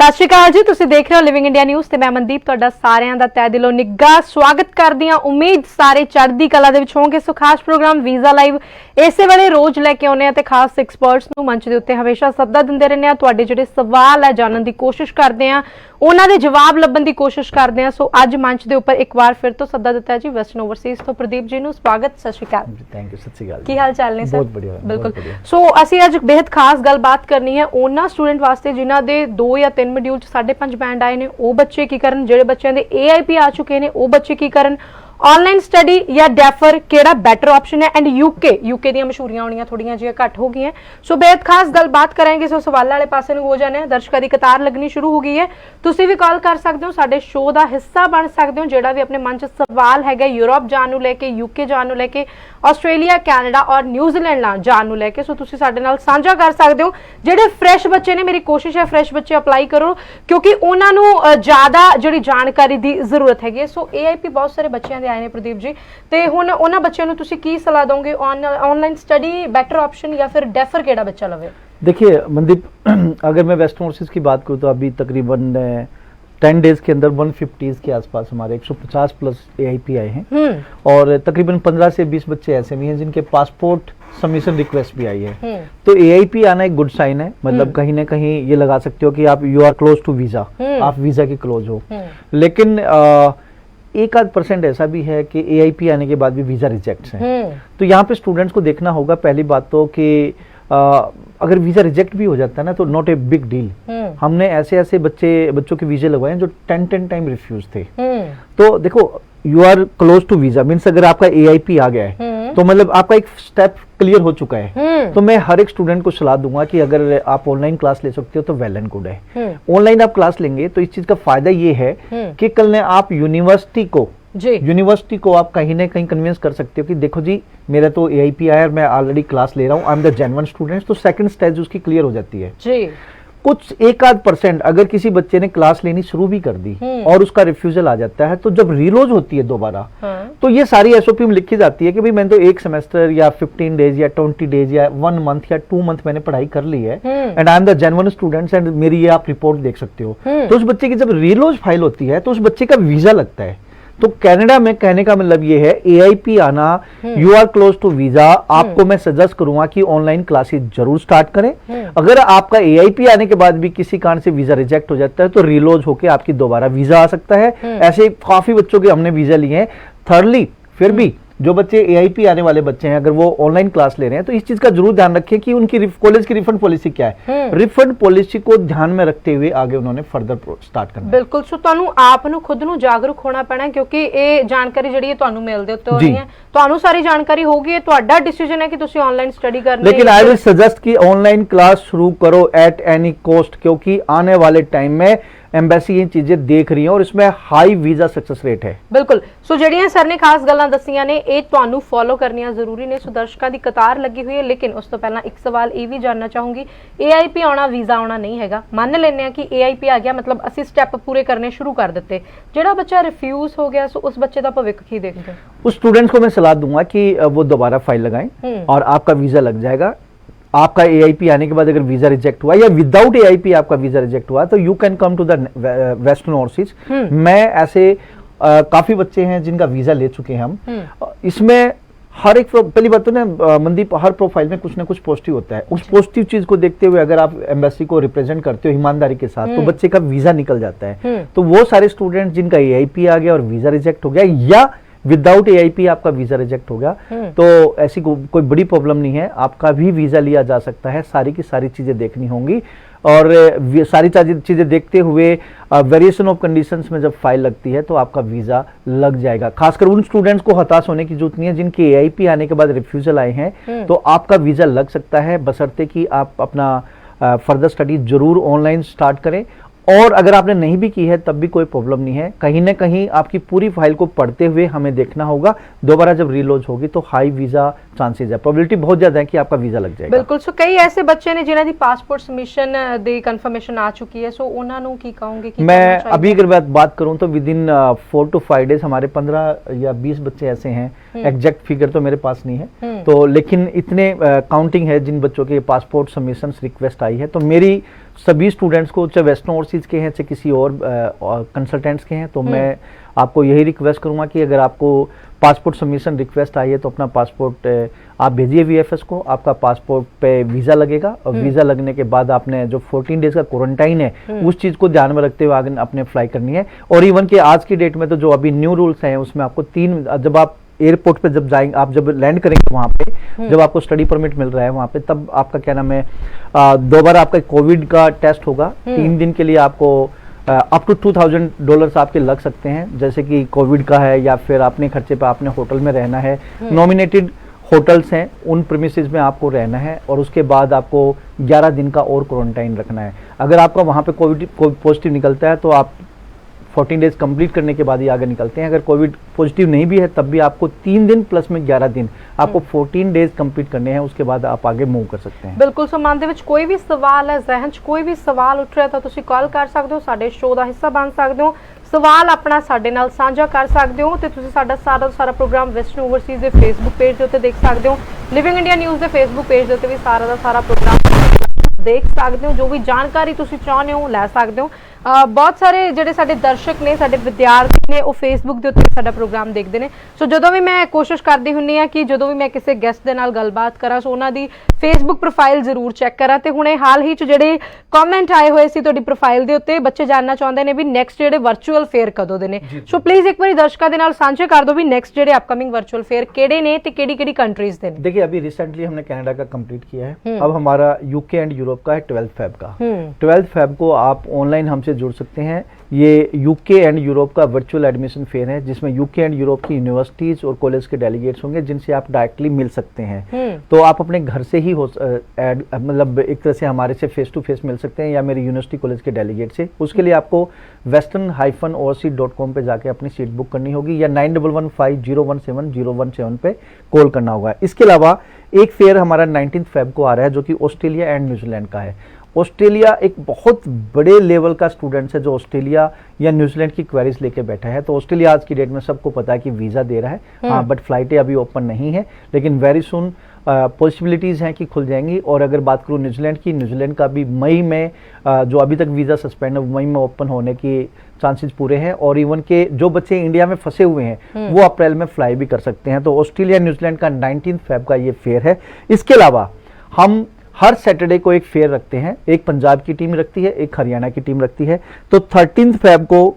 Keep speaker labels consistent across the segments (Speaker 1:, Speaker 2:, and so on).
Speaker 1: सत श्री अकाल जी, तुसीं देख रहे हो लिविंग इंडिया न्यूज़ ते मैं मनदीप तुहाडा सारिਆਂ ਦਾ तह दिलों निग्गा स्वागत करदी हां। उम्मीद सारे चढ़दी कला दे विच होणगे। सो खास प्रोग्राम वीज़ा लाइव इसे वेले रोज लैके आउने आ ते खास एक्सपर्ट्स नूं मंच दे उत्ते हमेशा सद्दा दिंदे रहने आ। तुहाडे जिहड़े सवाल है जानन दी कोशिश करदे आ, उन्हां दे जवाब लभण दी कोशिश करदे आ। सो अज मंच दे उपर एक बार फिर तो सद्दा दिता है जी वेस्टर्न ओवरसीज तो प्रदीप जी नूं स्वागत। सत श्री अकाल।
Speaker 2: Thank you. सत श्री अकाल।
Speaker 1: की हाल चाल ने सर?
Speaker 2: बहुत बढ़िया।
Speaker 1: बिल्कुल। सो असीं अज बेहद खास गलबात करनी है उन्हां स्टूडेंट वास्ते जिन्हां दे 2 या 3 मॉड्यूल 5.5 बैंड आए ने, वो बच्चे की करन, जेडे बच्चों के AIP आ चुके हैं वो बच्चे की करन, ऑनलाइन स्टडी या डेफर केड़ा बेटर ऑप्शन है, एंड यूके दी मशहूरियां होनियां थोड़ियां जिहियां घट हो गई हैं। सो बेहद खास गलबात करेंगे। सो सवाल वाले पासे हो जाने, दर्शकों की कतार लगनी शुरू हो गई है। तुसीं भी कॉल कर सकते हो, साडे शो का हिस्सा बन सकते हो। जेड़ा भी अपने मन च सवाल है यूरोप जान लैके, यूके जान लैके, आस्ट्रेलिया, कैनेडा और न्यूजीलैंड जान लैके, सो तुसीं साडे नाल साझा कर सकते हो। जेडे फ्रैश बच्चे ने, मेरी कोशिश है फ्रैश बच्चे अप्लाई करो क्योंकि उन्होंने ज़्यादा जी जानकारी की जरूरत हैगी। सो AIP बहुत सारे बच्चों के आए हैं प्रदीप जी, तो हुण उन्होंने बच्चों को तुसीं की सलाह दोगे? ऑनलाइन स्टडी बेटर ऑप्शन या फिर डेफर केड़ा बच्चा लवे?
Speaker 2: देखिए मनदीप, अगर मैं वेस्टर्न ओवरसीज की बात करूँ तो अभी तकरीबन 10 डेज के अंदर 150 के आसपास हमारे 150 प्लस AIP आए हैं और तकरीबन 15 से 20 बच्चे ऐसे भी हैं जिनके पासपोर्ट सबमिशन रिक्वेस्ट भी आई है। तो AIP आना एक गुड साइन है, मतलब कहीं ना कहीं ये लगा सकते हो कि आप you are close to visa, आप वीजा के क्लोज हो। लेकिन 1% ऐसा भी है कि AIP आने के बाद भी वीजा रिजेक्ट हैं। तो यहाँ पे स्टूडेंट्स को देखना होगा पहली बात तो कि अगर वीजा रिजेक्ट भी हो जाता है ना तो नॉट ए बिग डील। हमने ऐसे बच्चों के वीजे लगवाए जो 10 टाइम रिफ्यूज थे। तो देखो, you are close to visa means अगर आपका AIP आ गया है तो मतलब आपका एक स्टेप क्लियर हो चुका है। तो मैं हर एक स्टूडेंट को सलाह दूंगा कि अगर आप ऑनलाइन क्लास ले सकते हो तो वेल एंड गुड है। ऑनलाइन आप क्लास लेंगे तो इस चीज का फायदा ये है कि कल ने आप यूनिवर्सिटी को आप कहीं ना कहीं कन्विंस कर सकते हो कि देखो जी, मेरा तो AIP आया और मैं ऑलरेडी क्लास ले रहा हूँ, I am the genuine student. तो सेकंड स्टेज उसकी क्लियर हो जाती है जी। कुछ 1-8% अगर किसी बच्चे ने क्लास लेनी शुरू भी कर दी और उसका रिफ्यूजल आ जाता है, तो जब रिलोज होती है दोबारा तो ये सारी SOP में लिखी जाती है कि भाई मैंने तो 1 सेमेस्टर या 15 डेज या 20 डेज या 1 मंथ या 2 मंथ मैंने पढ़ाई कर ली है and I am the genuine students and मेरी ये आप रिपोर्ट देख सकते हो। तो उस बच्चे की जब रिलोज फाइल होती है तो उस बच्चे का वीजा लगता है। तो कनाडा में कहने का मतलब ये है AIP आना, you are close to visa, आपको मैं सजेस्ट करूंगा कि ऑनलाइन क्लासेस जरूर स्टार्ट करें। अगर आपका AIP आने के बाद भी किसी कारण से वीजा रिजेक्ट हो जाता है तो रिलोज होकर आपकी दोबारा वीजा आ सकता है। ऐसे काफी बच्चों के हमने वीजा लिए हैं। थर्डली, फिर भी जो बच्चे AIP आने वाले बच्चे हैं अगर वो ऑनलाइन क्लास ले रहे हैं तो इस चीज का जरूर ध्यान रखें कि उनकी कॉलेज की रिफंड पॉलिसी क्या है। रिफंड पॉलिसी को ध्यान में रखते हुए आगे उन्होंने फर्दर स्टार्ट करना है।
Speaker 1: बिल्कुल। सो तुहानू आप नू खुद नू जागरूक होना पैना क्योंकि ये जानकारी जिहड़ी है तुहानू मेल दे उत्ते हो रही है, तुहानू सारी जानकारी होगी, तुहाडा डिसीजन है कि तुसी ऑनलाइन स्टडी करनी है।
Speaker 2: लेकिन आई विल सजेस्ट कि ऑनलाइन क्लास शुरू करो एट एनी कॉस्ट, क्योंकि आने वाले टाइम में एम्बेसी ये चीजें देख रही है और इसमें हाई वीजा सक्सेस रेट है।
Speaker 1: बिल्कुल। सो जड़ियां सर ने खास गल्लां दसियां ने ये तुहानू फॉलो करनियां जरूरी ने। सो दर्शकों की कतार लगी हुई है, लेकिन उस तो पहला एक सवाल ये भी जानना चाहूंगी, AIP आना वीजा आना नहीं हैगा। मान लेने कि AIP आ गया, मतलब असि स्टेप पूरे करने शुरू कर दिते, जेड़ा बच्चा रिफ्यूज हो गया, सो उस बच्चे का भविष्य की देखते हैं? उस
Speaker 2: स्टूडेंट्स को मैं सलाह दूंगा कि वो दोबारा फाइल लगाएं और आपका वीजा लग जाएगा। आपका AIP आने के बाद अगर वीजा रिजेक्ट हुआ या विदाउट AIP आपका वीजा रिजेक्ट हुआ तो you can come to the Western Overseas. मैं ऐसे काफी बच्चे हैं जिनका वीजा ले चुके हैं हम। इसमें हर एक पहली बात तो ना मनदीप, हर प्रोफाइल में कुछ ना कुछ पॉजिटिव होता है। उस पॉजिटिव चीज को देखते हुए अगर आप एम्बेसी को रिप्रेजेंट करते हो ईमानदारी के साथ तो बच्चे का वीजा निकल जाता है। तो वो सारे स्टूडेंट जिनका AIP आ गया और वीजा रिजेक्ट हो गया या विदाउट AIP आपका वीजा रिजेक्ट हो गया तो ऐसी कोई बड़ी प्रॉब्लम नहीं है, आपका भी वीजा लिया जा सकता है। सारी की सारी चीजें देखनी होंगी और सारी चीजें देखते हुए वेरिएशन ऑफ कंडीशंस में जब फाइल लगती है तो आपका वीजा लग जाएगा। खासकर उन स्टूडेंट्स को हताश होने की जरूरत नहीं है जिनके AIP आने के बाद रिफ्यूजल आए हैं, तो आपका वीजा लग सकता है बशर्ते कि आप अपना फर्दर स्टडी जरूर ऑनलाइन स्टार्ट करें। और अगर आपने नहीं भी की है तब भी कोई प्रॉब्लम नहीं है, कहीं ना कहीं आपकी पूरी फाइल को पढ़ते हुए हमें देखना होगा। दोबारा जब रीलॉन्च होगी तो हाई वीजा चांसेस है, प्रोबेबिलिटी बहुत ज्यादा है कि आपका वीजा लग जाएगा।
Speaker 1: बिल्कुल। सो कई ऐसे बच्चे ने जिन्हां the passport submission the confirmation आ चुकी है, सो उन्हां नूं की कहूंगे कि
Speaker 2: मैं अभी अगर बात करूं तो विद इन 4 to 5 डेज हमारे 15 या 20 बच्चे ऐसे हैं एग्जैक्ट फिगर तो मेरे पास नहीं है, तो लेकिन इतने काउंटिंग है जिन बच्चों के पासपोर्ट सबमिशन रिक्वेस्ट आई है। तो मेरी सभी स्टूडेंट्स को, चाहे वेस्टर्न ओवरसीज के हैं चाहे किसी और कंसल्टेंट्स के हैं, तो मैं आपको यही रिक्वेस्ट करूंगा कि अगर आपको पासपोर्ट सबमिशन रिक्वेस्ट आई है तो अपना पासपोर्ट आप भेजिए वीएफएस को। आपका पासपोर्ट पे वीज़ा लगेगा और वीज़ा लगने के बाद आपने जो 14 डेज का क्वारंटाइन है उस चीज़ को ध्यान में रखते हुए आगे अपने अप्लाई करनी है। और इवन कि आज की डेट में तो जो अभी न्यू रूल्स हैं उसमें आपको जब आप एयरपोर्ट पे जब जाएंगे, आप जब लैंड करेंगे वहाँ पे, जब आपको स्टडी परमिट मिल रहा है वहाँ पे, तब आपका क्या नाम है, दोबारा आपका कोविड का टेस्ट होगा। 3 दिन के लिए आपको अप टू $2,000 आपके लग सकते हैं, जैसे कि कोविड का है या फिर अपने खर्चे पे आपने होटल में रहना है। नॉमिनेटेड होटल्स हैं, उन प्रीमिसेस में आपको रहना है और उसके बाद आपको 11 दिन का और क्वारंटाइन रखना है। अगर आपका वहाँ पे कोविड पॉजिटिव निकलता है तो आप 14 डेज कंप्लीट करने के बाद ही आगे निकलते हैं। अगर कोविड पॉजिटिव नहीं भी है तब भी आपको 3 दिन प्लस में 11 दिन आपको 14 डेज कंप्लीट करने हैं, उसके बाद आप आगे मूव कर सकते हैं।
Speaker 1: बिल्कुल। सो मन ਦੇ ਵਿੱਚ ਕੋਈ ਵੀ ਸਵਾਲ ਹੈ, ਜ਼ਹਿਨ 'ਚ ਕੋਈ ਵੀ ਸਵਾਲ ਉੱਠ ਰਿਹਾ ਤਾਂ ਤੁਸੀਂ ਕਾਲ ਕਰ ਸਕਦੇ ਹੋ, ਸਾਡੇ ਸ਼ੋਅ ਦਾ ਹਿੱਸਾ ਬਣ ਸਕਦੇ ਹੋ, ਸਵਾਲ ਆਪਣਾ ਸਾਡੇ ਨਾਲ ਸਾਂਝਾ ਕਰ ਸਕਦੇ ਹੋ ਤੇ ਤੁਸੀਂ ਸਾਡਾ ਸਾਰਾ ਪ੍ਰੋਗਰਾਮ ਵੈਸਟਰਨ ਓਵਰਸੀਜ਼ ਦੇ ਫੇਸਬੁੱਕ ਪੇਜ ਦੇ ਉੱਤੇ ਦੇਖ ਸਕਦੇ ਹੋ। ਲਿਵਿੰਗ ਇੰਡੀਆ ਨਿਊਜ਼ ਦੇ ਫੇਸਬੁੱਕ ਪੇਜ ਦੇ ਉੱਤੇ ਵੀ ਸਾਰਾ ਦਾ ਸਾਰਾ ਪ੍ਰੋਗਰਾਮ देख सकते हो। जो भी जानकारी तुसी चाहते हो लै सकते हो। बहुत सारे ਜਿਹੜੇ ਸਾਡੇ ਦਰਸ਼ਕ ਨੇ, ਸਾਡੇ ਵਿਦਿਆਰਥੀ ਨੇ, ਉਹ ਫੇਸਬੁੱਕ ਦੇ ਉੱਤੇ ਸਾਡਾ ਪ੍ਰੋਗਰਾਮ ਦੇਖਦੇ ਨੇ। ਸੋ ਜਦੋਂ ਵੀ ਮੈਂ ਕੋਸ਼ਿਸ਼ ਕਰਦੀ ਹੁੰਨੀ ਆ ਕਿ ਜਦੋਂ ਵੀ ਮੈਂ ਕਿਸੇ ਗੈਸਟ ਦੇ ਨਾਲ ਗੱਲਬਾਤ ਕਰਾਂ ਸੋ ਉਹਨਾਂ ਦੀ ਫੇਸਬੁੱਕ ਪ੍ਰੋਫਾਈਲ ਜ਼ਰੂਰ ਚੈੱਕ ਕਰਾਂ। ਤੇ ਹੁਣੇ ਹਾਲ ਹੀ ਚ ਜਿਹੜੇ ਕਮੈਂਟ ਆਏ ਹੋਏ ਸੀ ਤੁਹਾਡੀ ਪ੍ਰੋਫਾਈਲ ਦੇ ਉੱਤੇ, ਬੱਚੇ ਜਾਨਣਾ ਚਾਹੁੰਦੇ ਨੇ ਵੀ ਨੈਕਸਟ ਜਿਹੜੇ ਵਰਚੁਅਲ ਫੇਅਰ ਕਦੋਂ ਦੇ ਨੇ। ਸੋ ਪਲੀਜ਼ ਇੱਕ ਵਾਰੀ ਦਰਸ਼ਕਾਂ ਦੇ ਨਾਲ ਸਾਂਝੇ ਕਰ ਦਿਓ ਵੀ ਨੈਕਸਟ ਜਿਹੜੇ ਅਪਕमिंग वर्चुअल फेयर केड़े ने ते केड़ी-केड़ी कंट्रीज दे ने।
Speaker 2: देखिए अभी रिसेंटली हमने कनाडा का कंप्लीट किया है, अब हमारा यूके एंड यूरोप का है 12 फेब का। 12 फेब को आप ऑनलाइन हमसे जुड़ सकते हैं। ये यूके एंड यूरोप का वर्चुअल एडमिशन फेयर है जिसमें यूके एंड यूरोप की यूनिवर्सिटीज और कॉलेज के डेलीगेट्स होंगे जिनसे आप डायरेक्टली मिल सकते हैं। तो आप अपने घर से ही मतलब एक तरह से हमारे से फेस टू फेस मिल सकते हैं या मेरी यूनिवर्सिटी कॉलेज के डेलीगेट से। उसके लिए आपको western-overseas.com पे जाके अपनी सीट बुक करनी होगी या 9115017017 पे कॉल करना होगा। इसके अलावा एक फेयर हमारा 19 फेब को आ रहा है जो कि ऑस्ट्रेलिया एंड न्यूजीलैंड का है। ऑस्ट्रेलिया एक बहुत बड़े लेवल का स्टूडेंट्स है जो ऑस्ट्रेलिया या न्यूजीलैंड की क्वेरीज लेके बैठा है। तो ऑस्ट्रेलिया आज की डेट में सबको पता है कि वीज़ा दे रहा है, हाँ, बट फ्लाइटें अभी ओपन नहीं है, लेकिन वेरी सुन पॉसिबिलिटीज़ हैं कि खुल जाएंगी। और अगर बात करूँ न्यूजीलैंड की, न्यूजीलैंड का भी मई में जो अभी तक वीज़ा सस्पेंड है मई में ओपन होने की चांसेस पूरे हैं। और इवन के जो बच्चे इंडिया में फंसे हुए हैं वो अप्रैल में फ्लाई भी कर सकते हैं। तो ऑस्ट्रेलिया न्यूजीलैंड का 19 फेब का ये फेयर है। इसके अलावा हम हर सैटरडे को एक फेयर रखते हैं, एक पंजाब की टीम रखती है, एक हरियाणा की टीम रखती है। तो 13 फेब को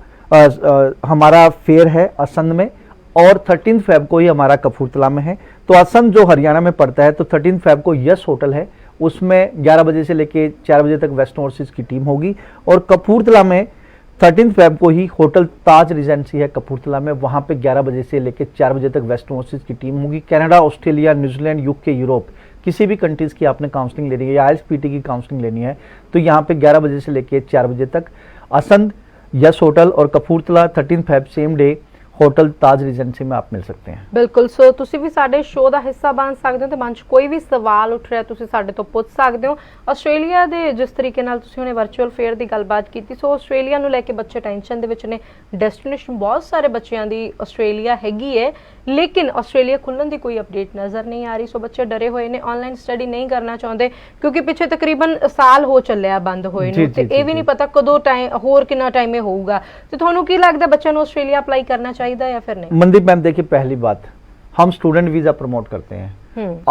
Speaker 2: हमारा फेयर है असंध में और 13 फेब को ही हमारा कपूरथला में है। तो असंध जो हरियाणा में पड़ता है तो 13 फेब को यस होटल है, उसमें 11 बजे से लेके 4 बजे तक वेस्टर्न ओवरसीज की टीम होगी। और कपूरथला में 13 फेब को ही होटल ताज रिजेंसी है कपूरथला में, वहाँ पे 11 बजे से लेके 4 बजे तक वेस्टर्न ओवरसीज की टीम होगी। Canada, Australia, New Zealand, UK, Europe किसी भी कंट्रीज की आपने काउंसलिंग लेनी है या IELTS-PT की काउंसलिंग लेनी है तो यहाँ पे 11 बजे से लेके 4 बजे तक असंध, यस होटल और Kapurthala 13 Feb same day hotel Taj regency में आप मिल सकते हैं।
Speaker 1: बिल्कुल। सो तुसी भी साडे शो ਦਾ ਹਿੱਸਾ ਬਣ ਸਕਦੇ ਹੋ ਤੇ ਮੰਚ ਕੋਈ ਵੀ ਸਵਾਲ ਉੱਠ ਰਿਹਾ ਤੁਸੀਂ ਸਾਡੇ ਤੋਂ ਪੁੱਛ ਸਕਦੇ ਹੋ। ਆਸਟ੍ਰੇਲੀਆ ਦੇ ਜਿਸ ਤਰੀਕੇ ਨਾਲ ਤੁਸੀਂ ਹੁਣੇ ਵਰਚੁਅਲ ਫੇਅਰ ਦੀ ਗੱਲਬਾਤ ਕੀਤੀ, ਸੋ ਆਸਟ੍ਰੇਲੀਆ ਨੂੰ ਲੈ ਕੇ ਬੱਚੇ ਟੈਨਸ਼ਨ ਦੇ ਵਿੱਚ ਨੇ। ਡੈਸਟੀਨੇਸ਼ਨ ਬਹੁਤ ਸਾਰੇ ਬੱਚਿਆਂ ਦੀ ਆਸਟ੍ਰੇਲੀਆ ਹੈਗੀ ਹੈ, ਲੇਕਿਨ ਆਸਟ੍ਰੇਲੀਆ ਖੁੱਲਣ ਦੀ ਕੋਈ ਅਪਡੇਟ ਨਜ਼ਰ ਨਹੀਂ ਆ ਰਹੀ। ਸੋ ਬੱਚੇ ਡਰੇ ਹੋਏ ਨੇ, ਆਨਲਾਈਨ ਸਟੱਡੀ ਨਹੀਂ ਕਰਨਾ ਚਾਹੁੰਦੇ ਕਿਉਂਕਿ ਪਿੱਛੇ ਤਕਰੀਬਨ ਸਾਲ ਹੋ ਚੱਲਿਆ ਬੰਦ ਹੋਏ ਨੂੰ ਤੇ ਇਹ ਵੀ ਨਹੀਂ ਪਤਾ ਕਦੋਂ ਟਾਈਮ ਹੋਰ ਕਿੰਨਾ ਟਾਈਮ ਇਹ ਹੋਊਗਾ। ਤੇ ਤੁਹਾਨੂੰ ਕੀ ਲੱਗਦਾ ਬੱਚਿਆਂ ਨੂੰ ਆਸਟ੍ਰੇਲੀਆ ਅਪਲਾਈ करना चाहिए या फिर नहीं?
Speaker 2: मनदीप मैम देखिए, पहली बात हम स्टूडेंट वीजा प्रमोट करते हैं।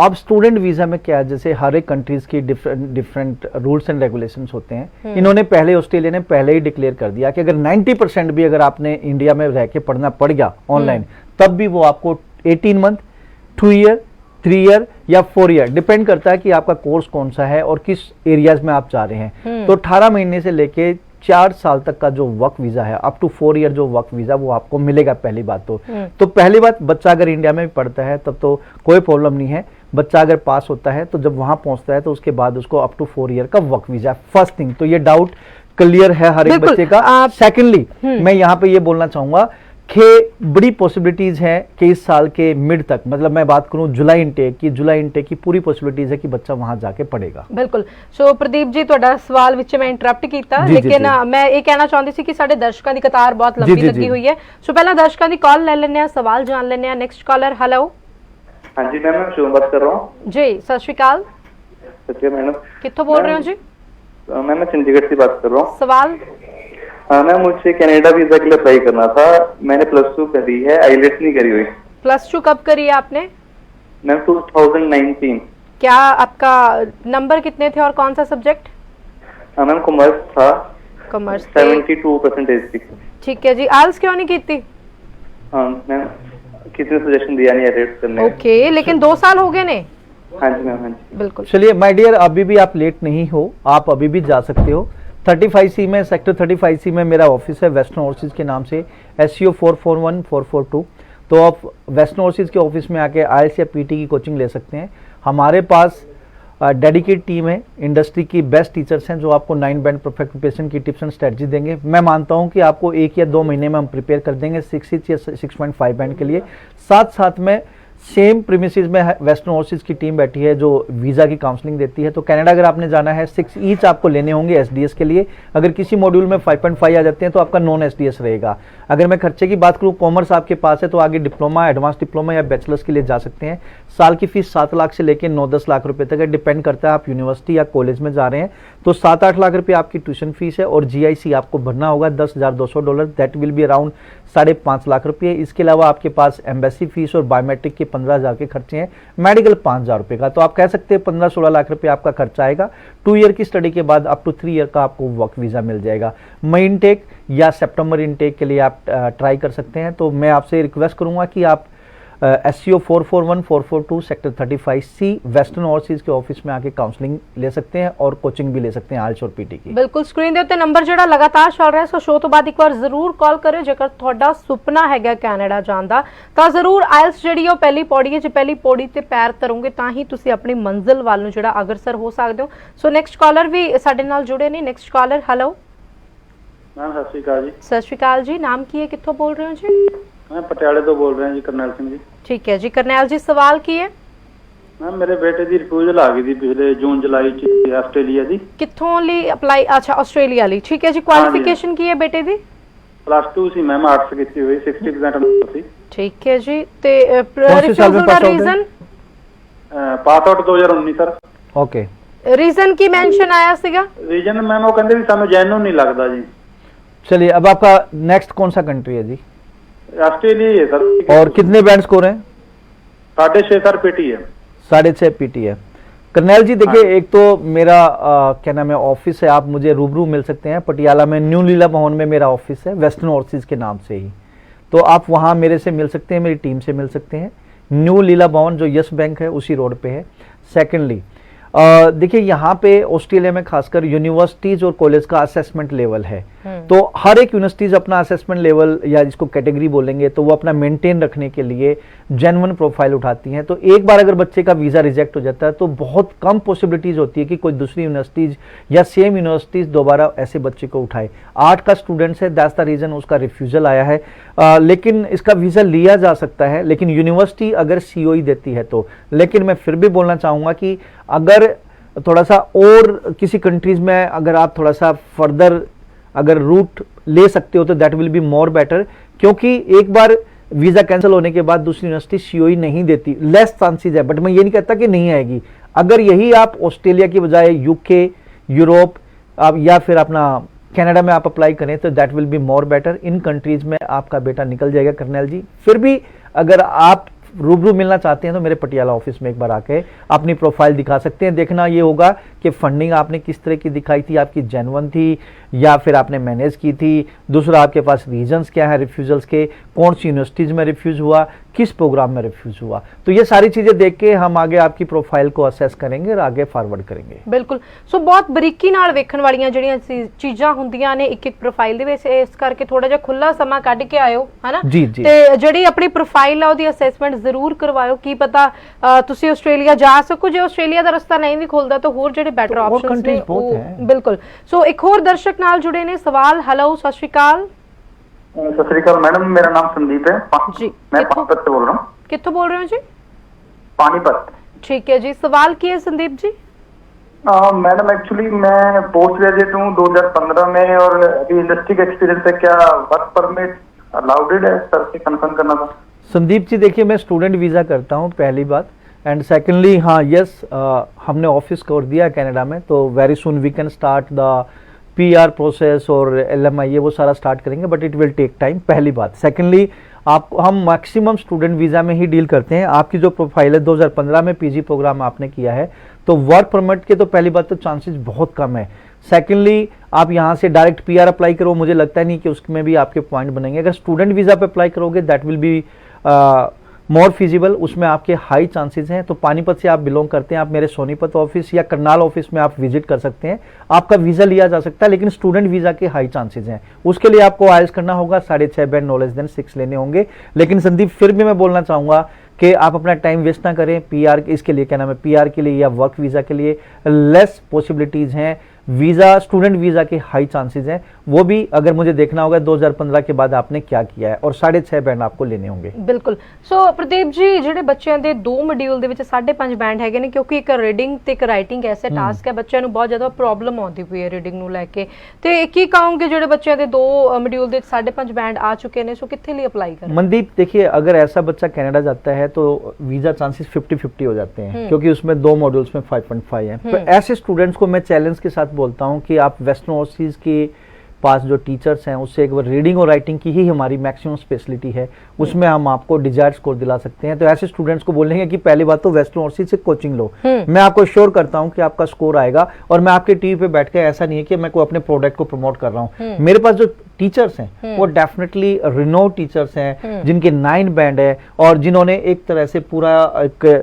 Speaker 2: अब स्टूडेंट वीजा में क्या है, जैसे हर एक कंट्रीज की डिफरेंट रूल्स एंड रेगुलेशंस होते हैं। इन्होंने पहले, ऑस्ट्रेलिया ने पहले ही डिक्लेयर कर दिया कि अगर 90% भी अगर आपने इंडिया में रह के पढ़ना पड़ गया ऑनलाइन तब भी वो आपको 18 मंथ, 2 ईयर, 3 ईयर या 4 ईयर डिपेंड करता है कि आपका कोर्स कौन सा है और किस एरियाज में आप जा रहे हैं। तो 18 महीने से लेके 4 साल तक का जो वर्क वीजा है, अप टू 4 ईयर जो वर्क वीजा वो आपको मिलेगा। पहली बात तो पहली बात, बच्चा अगर इंडिया में भी पढ़ता है तब तो कोई प्रॉब्लम नहीं है। बच्चा अगर पास होता है तो जब वहां पहुंचता है तो उसके बाद उसको अप टू 4 ईयर का वर्क वीजा। फर्स्ट थिंग तो ये डाउट क्लियर है हर एक बच्चे का। सेकेंडली मैं यहाँ पे ये बोलना चाहूंगा कि बड़ी पॉसिबिलिटीज हैं कि इस साल के मिड तक, मतलब मैं बात करूं जुलाई इनटेक की पूरी पॉसिबिलिटीज है कि बच्चा वहां जाके पढ़ेगा।
Speaker 1: बिल्कुल। सो प्रदीप जी, ਤੁਹਾਡਾ ਸਵਾਲ ਵਿੱਚ ਮੈਂ ਇੰਟਰਰਪਟ ਕੀਤਾ,
Speaker 2: ਜੀ,
Speaker 1: ਲੇਕਿਨ
Speaker 2: ਜੀ।
Speaker 1: ਮੈਂ ਇਹ ਕਹਿਣਾ ਚਾਹੁੰਦੀ ਸੀ ਕਿ ਸਾਡੇ ਦਰਸ਼ਕਾਂ ਦੀ ਕਤਾਰ ਬਹੁਤ ਲੰਬੀ
Speaker 2: ਜੀ,
Speaker 1: ਲੱਗੀ
Speaker 2: ਜੀ।
Speaker 1: ਹੋਈ ਹੈ। ਸੋ ਪਹਿਲਾਂ ਦਰਸ਼ਕਾਂ ਦੀ ਕਾਲ ਲੈ ਲੈਂਦੇ ਆ, ਸਵਾਲ ਜਾਣ ਲੈਂਦੇ ਆ। Next caller, hello.
Speaker 3: हाँ जी मैम, मैं शिवम बात कर रहा हूँ।
Speaker 1: जी, सत श्री अकाल।
Speaker 3: सत्य मैडम।
Speaker 1: कित्थों बोल रहे हो जी?
Speaker 3: मैम मैं चंडीगढ़ से बात कर रहा हूँ।
Speaker 1: सवाल।
Speaker 3: मैम मुझे कनाडा वीजा के लिए अप्लाई करना था। मैंने +2 करी है, आईलेट्स नहीं करी हुई।
Speaker 1: +2 कब करी है आपने?
Speaker 3: मैम 2019।
Speaker 1: क्या आपका नंबर कितने थे और कौन सा सब्जेक्ट?
Speaker 3: मैम कॉमर्स था।
Speaker 1: कॉमर्स।
Speaker 3: 72% थी।
Speaker 1: ठीक है जी। आइल्स क्यों नहीं की?
Speaker 3: हाँ मैम, किसी ने सजेशन दिया नहीं आईलेट्स करने का।
Speaker 1: ओके, लेकिन 2 साल हो गए ने।
Speaker 3: हाँ जी मैम, हाँ जी
Speaker 1: बिल्कुल।
Speaker 2: चलिए माय डियर, अभी भी आप लेट नहीं हो, आप अभी भी जा सकते हो। 35C में, सेक्टर 35C में मेरा ऑफिस है वेस्टर्न ओवरसीज के नाम से, SCO 441-442। तो आप वेस्टर्न ओवरसीज के ऑफिस में आके आईएलटीएस या पीटी की कोचिंग ले सकते हैं। हमारे पास डेडिकेट टीम है, इंडस्ट्री की बेस्ट टीचर्स हैं जो आपको 9 बैंड परफेक्ट प्रिपरेशन की टिप्स एंड स्ट्रेटजी देंगे। मैं मानता हूं कि आपको 1 या 2 महीने में हम प्रिपेयर कर देंगे 6 या 6.5 बैंड के लिए। साथ साथ में सेम प्रीमिसेस में वेस्टर्न ओवरसीज की टीम बैठी है जो वीज़ा की काउंसलिंग देती है। तो कनाडा अगर आपने जाना है 6 ईच आपको लेने होंगे एसडीएस के लिए। अगर किसी मॉड्यूल में 5.5 आ जाते हैं तो आपका नॉन एसडीएस रहेगा। अगर मैं खर्चे की बात करूं, कॉमर्स आपके पास है तो आगे डिप्लोमा, एडवांस डिप्लोमा या बैचलर्स के लिए जा सकते हैं। साल की फीस 7 लाख से लेकर 9-10 लाख रुपए तक है, डिपेंड करता है आप यूनिवर्सिटी या कॉलेज में जा रहे हैं। तो 7-8 लाख रुपए आपकी ट्यूशन फीस है और जीआईसी आपको भरना होगा $10,200, that will be around 5.5 lakh रुपए। इसके अलावा आपके पास एम्बेसी फीस और बायोमेट्रिक के 15,000 के खर्चे हैं, मेडिकल 5,000 रुपए का। तो आप कह सकते हैं 15-16 लाख रुपए आपका खर्चा आएगा। 2 ईयर की स्टडी के बाद अप टू 3 ईयर का आपको वर्क वीजा मिल जाएगा। मई इनटेक या सितंबर इनटेक के लिए आप ट्राई कर सकते हैं। तो मैं आपसे रिक्वेस्ट करूंगा कि आप SCO 441-442 sector 35C western overseas के ऑफिस में आके काउंसलिंग ले सकते हैं और कोचिंग भी ले सकते हैं आइल्स और पीटी की।
Speaker 1: बिल्कुल, स्क्रीन ਦੇ ਉੱਤੇ ਨੰਬਰ ਜਿਹੜਾ ਲਗਾਤਾਰ ਚੱਲ ਰਿਹਾ ਹੈ, ਸੋ ਸ਼ੋਅ ਤੋਂ ਬਾਅਦ ਇੱਕ ਵਾਰ ਜ਼ਰੂਰ ਕਾਲ ਕਰਿਓ ਜੇਕਰ ਤੁਹਾਡਾ ਸੁਪਨਾ ਹੈਗਾ ਕੈਨੇਡਾ ਜਾਣ ਦਾ। ਤਾਂ ਜ਼ਰੂਰ ਆਇਲਸ ਜਿਹੜੀ ਉਹ ਪਹਿਲੀ ਪੌੜੀ ਹੈ, ਜੇ ਪਹਿਲੀ ਪੌੜੀ ਤੇ ਪੈਰ ਧਰੋਗੇ ਤਾਂ ਹੀ ਤੁਸੀਂ ਆਪਣੀ ਮੰਜ਼ਿਲ ਵੱਲ ਨੂੰ ਜਿਹੜਾ ਅਗਰਸਰ ਹੋ ਸਕਦੇ ਹੋ। ਸੋ ਨੈਕਸਟ ਕਾਲਰ ਵੀ ਸਾਡੇ ਨਾਲ ਜੁੜੇ ਨੇ। Next caller, hello.
Speaker 3: मैम सत श्री अकाल जी।
Speaker 1: सत श्री अकाल जी, नाम की है, कित्थों बोल रहे हो जी?
Speaker 3: मैं पटियाले तो बोल रहे हैं जी, करनैल सिंह जी।
Speaker 1: ठीक है जी करनैल जी, सवाल की है?
Speaker 3: मैम मेरे बेटे की रिफ्यूजल आ गई थी पिछले जून जुलाई च आस्ट्रेलिया दी।
Speaker 1: कित्थों ली अप्लाई? अच्छा, ऑस्ट्रेलिया ली। ठीक है जी, क्वालिफिकेशन की है बेटे दी?
Speaker 3: +2 सी मैम, आर्ट्स की हुई, 60% नंबर थी।
Speaker 1: ठीक है जी। ते
Speaker 2: कौन से साल में
Speaker 1: रिफ्यूजल का
Speaker 2: pass out
Speaker 1: reason?
Speaker 3: Pass out 2019 sir.
Speaker 2: Okay,
Speaker 1: reason की मेंशन आया सीगा?
Speaker 3: रीजन मैम वो कहते भी सानू जेन्युइन नहीं लगता जी।
Speaker 2: चलिए अब आपका नेक्स्ट कौन सा कंट्री है जी?
Speaker 3: ऑस्ट्रेलिया ही है सर।
Speaker 2: और कितने बैंड स्कोर हैं?
Speaker 3: 6.5 सर पेटी है।
Speaker 2: 6.5 पीटी है। करनैल जी देखिए, एक तो मेरा क्या नाम है ऑफिस है, आप मुझे रूबरू मिल सकते हैं पटियाला में, न्यू लीला भवन में मेरा ऑफिस है वेस्टर्न ओवरसीज के नाम से ही। तो आप वहाँ मेरे से मिल सकते हैं, मेरी टीम से मिल सकते हैं। न्यू लीला भवन जो यस बैंक है उसी रोड पे है। सेकेंडली देखिए यहाँ पे ऑस्ट्रेलिया में खासकर यूनिवर्सिटीज और कॉलेज का असेसमेंट लेवल है। तो हर एक यूनिवर्सिटीज अपना असेसमेंट लेवल या जिसको कैटेगरी बोलेंगे तो वो अपना मेंटेन रखने के लिए जेन्युइन प्रोफाइल उठाती हैं। तो एक बार अगर बच्चे का वीज़ा रिजेक्ट हो जाता है तो बहुत कम पॉसिबिलिटीज होती है कि कोई दूसरी यूनिवर्सिटीज या सेम यूनिवर्सिटीज दोबारा ऐसे बच्चे को उठाए। 8 का स्टूडेंट्स है, दैट्स द रीज़न उसका रिफ्यूजल आया है। लेकिन इसका वीज़ा लिया जा सकता है, लेकिन यूनिवर्सिटी अगर COE देती है तो। लेकिन मैं फिर भी बोलना चाहूँगा कि अगर थोड़ा सा और किसी कंट्रीज में अगर आप थोड़ा सा फर्दर अगर रूट ले सकते हो तो that will be more better, क्योंकि एक बार वीज़ा कैंसिल होने के बाद दूसरी यूनिवर्सिटी COE नहीं देती, लेस चांसेस है, बट मैं ये नहीं कहता कि नहीं आएगी। अगर यही आप ऑस्ट्रेलिया की बजाय UK, यूरोप आप या फिर अपना कनाडा में आप अप्लाई करें तो that will be more better. In countries में आपका बेटा निकल जाएगा करनैल जी। फिर भी अगर आप रूबरू मिलना चाहते हैं तो मेरे पटियाला ऑफिस में एक बार आके अपनी प्रोफाइल दिखा सकते हैं। देखना ये होगा कि फंडिंग आपने किस तरह की दिखाई थी, आपकी जेन्युइन थी या फिर आपने मैनेज की थी। दूसरा, आपके पास रीजंस क्या है रिफ्यूजल्स के, कौन सी यूनिवर्सिटीज में रिफ्यूज हुआ, किस प्रोग्राम में रिफ्यूज हुआ। तो ये सारी चीजें देख के हम आगे आपकी प्रोफाइल को असेस करेंगे और आगे फॉरवर्ड करेंगे।
Speaker 1: बिल्कुल। सो बहुत ਬਰੀਕੀ ਨਾਲ ਵੇਖਣ ਵਾਲੀਆਂ ਜਿਹੜੀਆਂ ਚੀਜ਼ਾਂ ਹੁੰਦੀਆਂ ਨੇ ਇੱਕ ਪ੍ਰੋਫਾਈਲ ਦੇ ਵਿੱਚ, ਇਸ ਕਰਕੇ ਥੋੜਾ ਜਿਹਾ ਖੁੱਲਾ ਸਮਾਂ ਕੱਢ ਕੇ ਆਇਓ, ਹਨਾ?
Speaker 2: ਜੀ ਜੀ।
Speaker 1: ਤੇ ਜਿਹੜੀ ਆਪਣੀ ਪ੍ਰੋਫਾਈਲ ਆ ਉਹਦੀ ਅਸੈਸਮੈਂਟ ਜ਼ਰੂਰ ਕਰਵਾਇਓ। ਕੀ ਪਤਾ ਤੁਸੀਂ ਆਸਟ੍ਰੇਲੀਆ ਜਾ ਸਕੋ। ਜੇ ਆਸਟ੍ਰੇਲੀਆ ਦਾ ਰਸਤਾ ਨਹੀਂ ਵੀ ਖੁੱਲਦਾ ਤਾਂ ਹੋਰ ਜਿਹੜੇ ਬੈਟਰ ਆਪਸ਼ਨਸ ਨੇ। ਬਿਲकुल। ਸੋ ਇੱਕ ਹੋਰ ਦਰਸ਼ਕ ਨਾਲ जुड़े ने सवाल। हेलो, सत श्री अकाल।
Speaker 3: सत श्री अकाल मैडम, मेरा नाम संदीप है
Speaker 1: जी,
Speaker 3: मैं
Speaker 1: कित्थों?
Speaker 3: पानीपत से बोल रहा हूँ।
Speaker 1: कित्थों बोल रहे हो जी?
Speaker 3: पानीपत।
Speaker 1: ठीक है जी, सवाल की है संदीप जी?
Speaker 3: मैडम एक्चुअली मैं पोस्ट ग्रेजुएट हूँ 2015 में, और अभी इंडस्ट्री का एक्सपीरियंस है। क्या वर्क परमिट अलाउडेड है सर, से कंफर्म करना था।
Speaker 2: संदीप जी देखिए, मैं स्टूडेंट वीज़ा करता हूँ पहली बात, एंड सेकेंडली हाँ यस, हमने ऑफिस कर दिया कनाडा में, तो very soon we can start the PR process और LMI ये वो सारा स्टार्ट करेंगे, but it will take time, पहली बात। सेकेंडली आप हम मैक्सिमम स्टूडेंट वीज़ा में ही डील करते हैं। आपकी जो प्रोफाइल है 2015 में PG प्रोग्राम आपने किया है, तो वर्क परमिट के तो पहली बात तो चांसेस बहुत कम है। सेकेंडली आप यहाँ से डायरेक्ट PR अप्लाई करो, मुझे लगता नहीं कि उसमें भी आपके पॉइंट बनेंगे। अगर स्टूडेंट वीज़ा पे अप्लाई करोगे that will be more feasible, उसमें आपके हाई चांसेस हैं। तो पानीपत से आप बिलोंग करते हैं, आप मेरे सोनीपत ऑफिस या करनाल ऑफिस में आप विजिट कर सकते हैं, आपका वीज़ा लिया जा सकता है, लेकिन स्टूडेंट वीज़ा के हाई चांसेस हैं। उसके लिए आपको आइल्स करना होगा, 6.5 बैंड नॉलेज देन 6 लेने होंगे। लेकिन संदीप फिर भी मैं बोलना चाहूँगा कि आप अपना टाइम वेस्ट ना करें PR इसके लिए, क्या नाम है, PR के लिए या वर्क वीज़ा के लिए लेस पॉसिबिलिटीज़ हैं। वीज़ा, स्टूडेंट वीज़ा के हाई चांसेस हैं, वो भी अगर मुझे देखना होगा 2015 के बाद आपने क्या किया है, और 6.5 बैंड आपको लेने होंगे।
Speaker 1: बिल्कुल। सो प्रदीप जी, ਜਿਹੜੇ ਬੱਚਿਆਂ ਦੇ 2 ਮੋਡਿਊਲ ਦੇ ਵਿੱਚ 5.5 ਬੈਂਡ ਹੈਗੇ ਨੇ, ਕਿਉਂਕਿ ਇੱਕ ਰੀਡਿੰਗ ਤੇ ਇੱਕ ਰਾਈਟਿੰਗ ਐਸੇ ਟਾਸਕ ਹੈ, ਬੱਚਿਆਂ ਨੂੰ ਬਹੁਤ ਜ਼ਿਆਦਾ ਪ੍ਰੋਬਲਮ ਆਉਂਦੀ ਪਈ ਹੈ ਰੀਡਿੰਗ ਨੂੰ ਲੈ ਕੇ, ਤੇ ਕੀ ਕਹੋਗੇ ਜਿਹੜੇ ਬੱਚਿਆਂ ਦੇ 2 ਮੋਡਿਊਲ ਦੇ 5.5 ਬੈਂਡ ਆ ਚੁੱਕੇ ਨੇ, ਸੋ ਕਿੱਥੇ ਲਈ ਅਪलाई करें?
Speaker 2: मनदीप देखिए, अगर ऐसा बच्चा कनाडा जाता है तो वीज़ा चांसेस 50-50 हो जाते हैं, क्योंकि उसमें 2 मॉड्यूल्स में 5.5 है। तो ऐसे स्टूडेंट्स को मैं चैलेंज के साथ बोलता हूँ कि आप वेस्टर्न ओवरसीज के पास जो टीचर्स हैं उससे एक बार रीडिंग और राइटिंग की ही हमारी मैक्सिमम स्पेशलिटी है, उसमें हम आपको डिजायर्ड स्कोर दिला सकते हैं। तो ऐसे स्टूडेंट्स को बोलेंगे कि पहली बात तो वेस्टर्न ओवरसीज से कोचिंग लो, मैं आपको श्योर करता हूं कि आपका स्कोर आएगा। और मैं आपके टीवी पे बैठ के, ऐसा नहीं है कि मैं कोई अपने प्रोडक्ट को प्रमोट कर रहा हूँ, मेरे पास जो टीचर्स हैं वो डेफिनेटली रिनो टीचर्स हैं, जिनके 9 बैंड है और जिन्होंने एक तरह से पूरा एक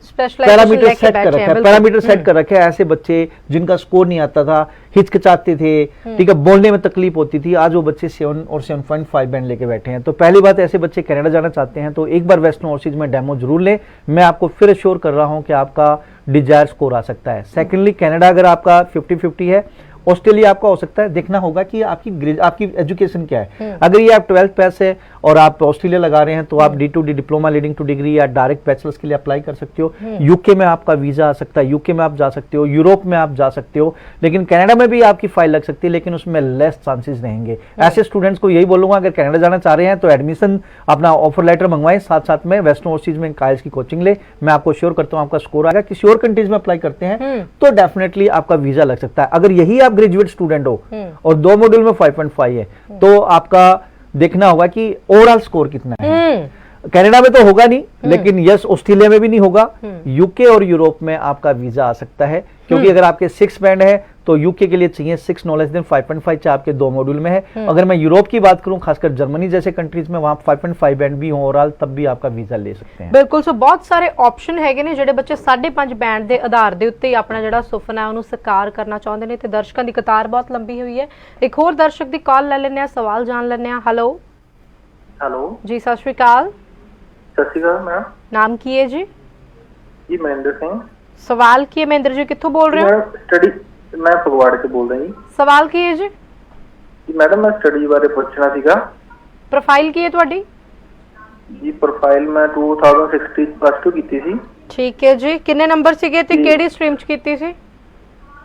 Speaker 2: पैरामीटर सेट कर रखा है, पैरामीटर सेट कर रखे हैं। ऐसे बच्चे जिनका स्कोर नहीं आता था, हिचकिचाते थे, ठीक है, बोलने में तकलीफ होती थी, आज वो बच्चे 7 और 7.5 बैंड लेके बैठे हैं। तो पहली बात, ऐसे बच्चे कनाडा जाना चाहते हैं तो एक बार वेस्टर्न ओवरसीज में डेमो जरूर लें, मैं आपको फिर अश्योर कर रहा हूं कि आपका डिजायर स्कोर आ सकता है। सेकेंडली, कनाडा अगर आपका 50-50 है, ऑस्ट्रेलिया आपका हो सकता है। देखना होगा कि आपकी एजुकेशन क्या है। अगर ये आप 12th पास है और आप ऑस्ट्रेलिया लगा रहे हैं तो आप D2D diploma leading two degree या डायरेक्ट बैचलर्स के लिए अप्लाई कर सकते हो। यूके में आपका वीजा आ सकता है, यूके में आप जा सकते हो, यूरोप में आप जा सकते हो, लेकिन कनाडा में भी आपकी फाइल लग सकती है, लेकिन उसमें लेस चांसेस रहेंगे। ऐसे स्टूडेंट्स को यही बोलूंगा, अगर कनाडा जाना चाह रहे हैं तो एडमिशन अपना ऑफर लेटर मंगवाएं, साथ साथ में वेस्टर्न ओवरसीज में काइल्स की कोचिंग ले। मैं आपको श्योर करता हूं आपका स्कोर आएगा। किसी और कंट्रीज में अप्लाई करते हैं तो डेफिनेटली आपका वीजा लग सकता है। अगर यही आप ग्रेजुएट स्टूडेंट हो और 2 मॉड्यूल में 5.5 है, तो आपका देखना होगा कि ओवरऑल स्कोर कितना है। कनाडा में तो होगा नहीं, लेकिन यस ऑस्ट्रेलिया में भी नहीं होगा, यूके और यूरोप में आपका वीजा आ सकता है, क्योंकि अगर आपके 6 बैंड है तो यूके के लिए चाहिए 6 नॉलेज देन 5.5 चाहे आपके 2 मॉड्यूल में है। अगर मैं यूरोप की बात करूं, खासकर जर्मनी जैसे कंट्रीज में, वहां 5.5 बैंड भी हो ओवरऑल, तब भी आपका वीजा ले सकते हैं।
Speaker 1: बिल्कुल। सो बहुत सारे ऑप्शन हैगे ने ਜਿਹੜੇ ਬੱਚੇ 5.5 ਬੈਂਡ ਦੇ ਆਧਾਰ ਦੇ ਉੱਤੇ ਹੀ ਆਪਣਾ ਜਿਹੜਾ ਸੁਪਨਾ ਹੈ ਉਹਨੂੰ ਸਾਕਾਰ ਕਰਨਾ ਚਾਹੁੰਦੇ ਨੇ, ਤੇ ਦਰਸ਼ਕਾਂ ਦੀ ਕਤਾਰ ਬਹੁਤ ਲੰਬੀ ਹੋਈ ਹੈ। ਇੱਕ ਹੋਰ ਦਰਸ਼ਕ ਦੀ ਕਾਲ ਲੈ ਲੈਂਦੇ ਆ, ਸਵਾਲ ਜਾਣ ਲੈਂਦੇ ਆ। ਹੈਲੋ ਜੀ, ਸਤਿ ਸ਼੍ਰੀ ਅਕਾਲ।
Speaker 3: सत श्री अकाल मैम।
Speaker 1: नाम की है जी?
Speaker 3: जी महेंद्र सिंह।
Speaker 1: सवाल की है महेंद्र जी, कित्थों बोल रहे हो?
Speaker 3: स्टडी मैं फगवाड़े से बोल रही हूँ।
Speaker 1: सवाल की है जी?
Speaker 3: जी मैडम, मैं स्टडी बारे पूछना सीगा।
Speaker 1: प्रोफाइल की है ਤੁਹਾਡੀ?
Speaker 3: जी प्रोफाइल मैं 2016 +2 ਕੀਤੀ ਸੀ।
Speaker 1: ठीक है जी। कितने नंबर ਸੀਗੇ ਤੇ ਕਿਹੜੀ ਸਟਰੀਮ ਚ ਕੀਤੀ ਸੀ?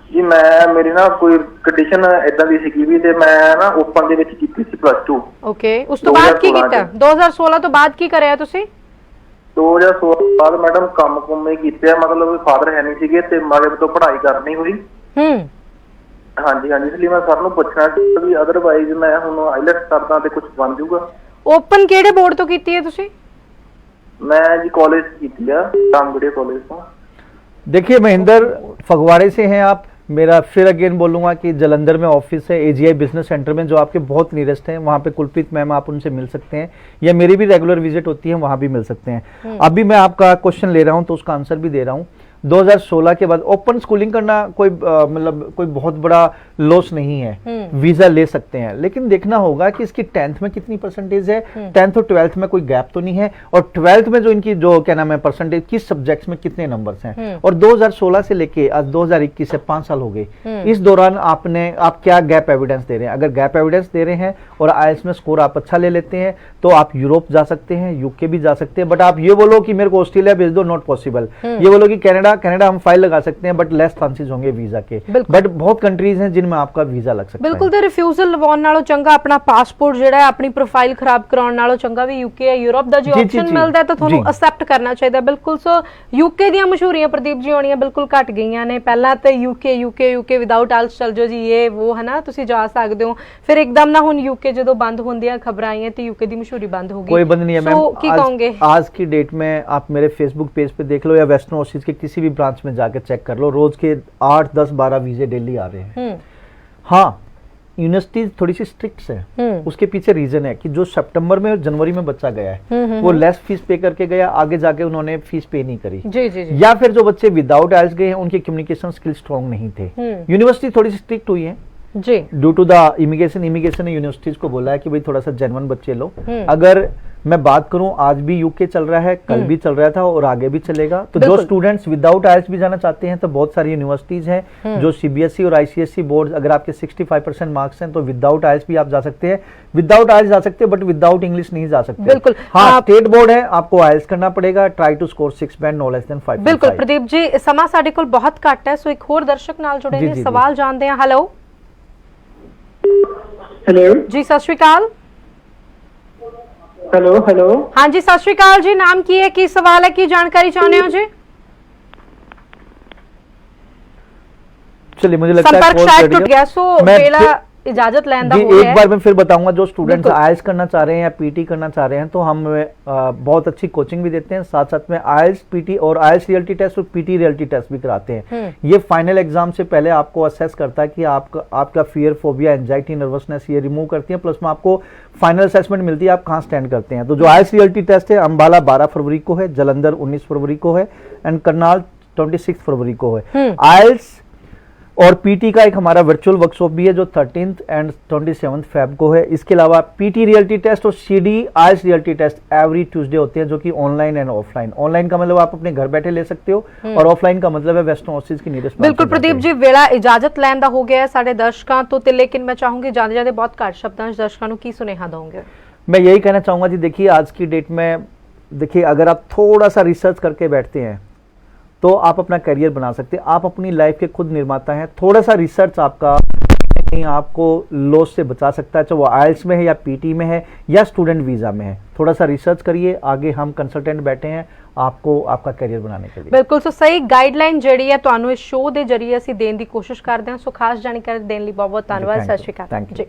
Speaker 3: जी मेरी ना कोई कंडीशन ਇਦਾਂ ਦੀ ਸੀਗੀ ਵੀ, ਤੇ ਮੈਂ ਨਾ ਓਪਨ ਦੇ ਵਿੱਚ ਕੀਤੀ ਸੀ +2।
Speaker 1: ਓਕੇ, ਉਸ ਤੋਂ ਬਾਅਦ ਕੀ ਕੀਤਾ? 2016 ਤੋਂ ਬਾਅਦ ਕੀ ਕਰਿਆ ਤੁਸੀਂ?
Speaker 3: 2016 ਤੋਂ ਬਾਅਦ ਮੈਡਮ ਕੰਮ ਕੁੰਮੇ ਕੀਤੇ, ਮਤਲਬ ਫਾਦਰ ਹੈ ਨਹੀਂ ਸੀਗੇ ਤੇ ਮਾਰੇ ਤੋਂ ਪੜ੍ਹਾਈ ਕਰਨੀ ਹੋਈ। ਹਾਂਜੀ ਹਾਂਜੀ, ਇਸ ਲਈ ਮੈਂ ਸਰ ਨੂੰ ਪੁੱਛਣਾ ਸੀ ਵੀ ਅਦਰਵਾਈਜ਼ ਮੈਂ ਹੁਣ ਆਈਲੈਟਸ ਕਰਦਾ ਤੇ ਕੁਝ ਬਣ ਜਾਊਗਾ।
Speaker 1: ਓਪਨ ਕਿਹੜੇ ਬੋਰਡ ਤੋਂ ਕੀਤੀ ਹੈ ਤੁਸੀਂ?
Speaker 3: मैं जी कॉलेज ਕੀਤੀ ਆ, ਰਾਮਗੜ੍ਹੀਆ कॉलेज ਤੋਂ।
Speaker 2: देखिए महेंद्र, फगवाड़े से हैं आप, मेरा फिर अगेन बोलूंगा कि जलंधर में ऑफिस है AGI बिजनेस सेंटर में, जो आपके बहुत नियरेस्ट है, वहाँ पे कुलप्रीत मैम आप उनसे मिल सकते हैं, या मेरी भी रेगुलर विजिट होती है, वहाँ भी मिल सकते हैं। अभी मैं आपका क्वेश्चन ले रहा हूँ तो उसका आंसर भी दे रहा हूँ। 2016 के बाद ओपन स्कूलिंग करना कोई मतलब कोई बहुत बड़ा लॉस नहीं है, वीजा ले सकते हैं, लेकिन देखना होगा कि इसकी 10th में कितनी परसेंटेज है, 10th और 12th में कोई गैप तो नहीं है, और 12th में जो इनकी जो क्या नाम है परसेंटेज, किस सब्जेक्ट्स में कितने नंबर्स हैं। और 2016 से लेके आज 2021 से 5 साल हो गए, इस दौरान आप क्या गैप एविडेंस दे रहे हैं। अगर गैप एविडेंस दे रहे हैं और आईएलटीएस में स्कोर आप अच्छा ले लेते हैं तो आप यूरोप जा सकते हैं, यूके भी जा सकते हैं, बट आप ये बोलो कि मेरे को ऑस्ट्रेलिया भेज दो, नॉट पॉसिबल। ये बोलो कि कनाडा हम फाइल लगा सकते हैं, बट लेस चांसेस होंगे वीजा के, बट बहुत कंट्रीज हैं जिनमें आपका वीजा लग सकता है।
Speaker 1: बिल्कुल, ਤੇ ਰਿਫਿਊਜ਼ਲ ਲਵਾਉਣ ਨਾਲੋਂ ਚੰਗਾ ਆਪਣਾ ਪਾਸਪੋਰਟ ਜਿਹੜਾ ਹੈ ਆਪਣੀ ਪ੍ਰੋਫਾਈਲ ਖਰਾਬ ਕਰਾਉਣ ਨਾਲੋਂ ਚੰਗਾ ਵੀ ਯੂਕੇ ਜਾਂ ਯੂਰਪ ਦਾ ਜੇ ਆਪਸ਼ਨ ਮਿਲਦਾ ਤਾਂ ਤੁਹਾਨੂੰ ਅਸੈਪਟ ਕਰਨਾ ਚਾਹੀਦਾ। ਬਿਲਕੁਲ, ਸੋ ਯੂਕੇ ਦੀਆਂ ਮਸ਼ਹੂਰੀਆਂ ਪ੍ਰਦੀਪ ਜੀ ਹੋਣੀਆਂ ਬਿਲਕੁਲ ਘਟ ਗਈਆਂ ਨੇ। ਪਹਿਲਾਂ ਤੇ ਯੂਕੇ ਵਿਦਆਊਟ ਆਇਲਸ ਚਲ ਜਾਓ ਜੀ, ਇਹ ਉਹ ਹੈ ਨਾ, ਤੁਸੀਂ ਜਾ ਸਕਦੇ ਹੋ। ਫਿਰ ਇੱਕਦਮ ਨਾ ਹੁਣ ਯੂਕੇ ਜਦੋਂ ਬੰਦ ਹੁੰਦੀਆਂ ਖਬਰਾਂ ਆਈਆਂ ਤੇ ਯੂਕੇ ਦੀ ਮਸ਼ਹੂਰੀ ਬੰਦ ਹੋ गई।
Speaker 2: कोई बंद नहीं है मैम।
Speaker 1: ਕੀ ਕਹੋਗੇ?
Speaker 2: आज की डेट में आप मेरे फेसबुक पेज पे देख लो या वेस्टर्न ओवरसीज के किसी भी ब्रांच में जाकर चेक कर लो, रोज के 8, 10, 12 वीजे डेली आ रहे हैं। हाँ, यूनिवर्सिटी थोड़ी सी स्ट्रिक्ट है, उसके पीछे रीजन है कि जो सितंबर में और जनवरी में बच्चा गया है वो लेस फीस पे करके गया, आगे जाके उन्होंने फीस पे नहीं करी।
Speaker 1: जी।
Speaker 2: या फिर जो बच्चे विदाउट आइल्स गए हैं उनके कम्युनिकेशन स्किल स्ट्रॉन्ग नहीं थे। यूनिवर्सिटी थोड़ी सी स्ट्रिक्ट हुई है
Speaker 1: जी,
Speaker 2: ड्यू टू द इमिग्रेशन ने यूनिवर्सिटीज को बोला है कि भाई थोड़ा सा जेन्युइन बच्चे लो। अगर मैं बात करूं, आज भी यूके चल रहा है, कल भी चल रहा था और आगे भी चलेगा। तो जो स्टूडेंट्स विदाउट आइल्स भी जाना चाहते हैं तो बहुत सारी यूनिवर्सिटीज हैं जो सीबीएसई और आईसीएसई बोर्ड, अगर आपके 65% मार्क्स हैं तो विदाउट आइल्स भी आप जा सकते हैं, विदाउट आइल्स जा सकते हैं, बट विदाउट इंग्लिश नहीं जा सकते।
Speaker 1: बिल्कुल,
Speaker 2: हाँ, स्टेट बोर्ड है, आपको आइल्स करना पड़ेगा, try to score 6 band, no less than 5।
Speaker 1: बिल्कुल प्रदीप जी, समा साडे कोल बहुत घट है, सो एक होर दर्शक नाल जुड़े ने, सवाल जानते हैं। हेलो जी, सत श्री अकाल।
Speaker 3: हेलो
Speaker 1: हाँ जी, सत श्री अकाल जी, नाम की है, की सवाल है, की जानकारी चाहते हो जी?
Speaker 2: चलिए, मुझे लगता है
Speaker 1: संपर्क शायद टूट गया, सो बेला इजाजत लेंदा हो गया।
Speaker 2: एक बार मैं फिर बताऊंगा, जो स्टूडेंट्स आइल्स करना चाह रहे हैं या पीटी करना चाह रहे हैं तो हम बहुत अच्छी कोचिंग भी देते हैं, साथ साथ में आइल्स पीटी और आइल्स रियलिटी टेस्ट और पीटी रियलिटी टेस्ट भी कराते हैं। ये फाइनल एग्जाम से पहले आपको असेस करता है कि आपका फियर, फोबिया, एंजाइटी, नर्वसनेस ये रिमूव करती है, प्लस में आपको फाइनल असेसमेंट मिलती है आप कहाँ स्टैंड करते हैं। तो जो आइल्स रियलिटी टेस्ट है, अंबाला 12 फरवरी को है, जलंधर 19 फरवरी को है एंड करनाल 26 फरवरी को है। आइल्स और पीटी का एक हमारा वर्चुअल वर्कशॉप भी है जो 13th एंड 27th फेब को है। इसके अलावा पीटी रियलिटी टेस्ट और सीडी आइल्स रियलिटी टेस्ट एवरी ट्यूसडे होते हैं, जो कि ऑनलाइन एंड ऑफलाइन। ऑनलाइन का मतलब आप अपने घर बैठे ले सकते हो और ऑफलाइन का मतलब है वेस्टर्न ओवरसीज की नीडेड।
Speaker 1: बिल्कुल प्रदीप जी, वेला इजाजत लैन दा हो गया है साडे दर्शकों तो, लेकिन मैं चाहूंगी जाते जाते बहुत घट शब्दां दर्शकों की सुनेहा दोगे?
Speaker 2: मैं यही कहना चाहूंगा जी, देखिए आज की डेट में देखिए अगर आप थोड़ा सा रिसर्च करके बैठते हैं तो आप अपना करियर बना सकते हैं, आप अपनी लाइफ के खुद निर्माता हैं। थोड़ा सा रिसर्च आपका आपको लॉस से बचा सकता है, चाहे वो आइल्स में है या पीटी में है या स्टूडेंट वीजा में है। थोड़ा सा रिसर्च करिए, आगे हम कंसल्टेंट बैठे हैं आपको आपका करियर बनाने के लिए।
Speaker 1: बिल्कुल, सो सही गाइडलाइन ਜਿਹੜੀ ਹੈ ਤੁਹਾਨੂੰ ਇਸ ਸ਼ੋਅ ਦੇ ਜਰੀਏ ਅਸੀਂ ਦੇਣ ਦੀ ਕੋਸ਼ਿਸ਼ ਕਰਦੇ ਹਾਂ। ਸੋ ਖਾਸ ਜਾਣਕਾਰੀ ਦੇਣ ਲਈ ਬਹੁਤ ਬਹੁਤ ਧੰਨਵਾਦ। ਸਤਿ ਸ਼੍ਰੀ ਅਕਾਲ ਜੀ।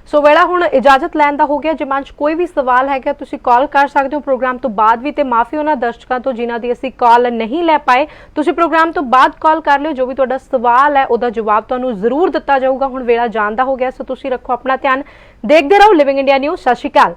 Speaker 1: ਸੋ ਵੇਲਾ ਹੁਣ ਇਜਾਜ਼ਤ ਲੈਣ ਦਾ ਹੋ ਗਿਆ। ਜੇ ਮਨ 'ਚ ਕੋਈ ਵੀ ਸਵਾਲ ਹੈਗਾ ਤੁਸੀਂ ਕਾਲ ਕਰ ਸਕਦੇ ਹੋ ਪ੍ਰੋਗਰਾਮ ਤੋਂ ਬਾਅਦ ਵੀ, ਤੇ ਮਾਫੀ ਉਹਨਾਂ ਦਰਸ਼ਕਾਂ ਤੋਂ ਜਿਨ੍ਹਾਂ ਦੀ ਅਸੀਂ ਕਾਲ ਨਹੀਂ ਲੈ ਪਾਏ। ਤੁਸੀਂ ਪ੍ਰੋਗਰਾਮ ਤੋਂ ਬਾਅਦ ਕਾਲ ਕਰ ਲਿਓ, ਜੋ ਵੀ ਤੁਹਾਡਾ ਸਵਾਲ ਹੈ ਉਹਦਾ ਜਵਾਬ ਤੁਹਾਨੂੰ ਜ਼ਰੂਰ ਦਿੱਤਾ ਜਾਊਗਾ। ਹੁਣ ਵੇਲਾ ਜਾਣ ਦਾ ਹੋ ਗਿਆ, ਸੋ ਤੁਸੀਂ ਰੱਖੋ ਆਪਣਾ ਧਿਆਨ, ਦੇਖਦੇ ਰਹੋ ਲਿਵਿੰਗ ਇੰਡੀਆ ਨਿਊਜ਼। ਸਤਿ ਸ਼੍ਰੀ ਅਕਾਲ।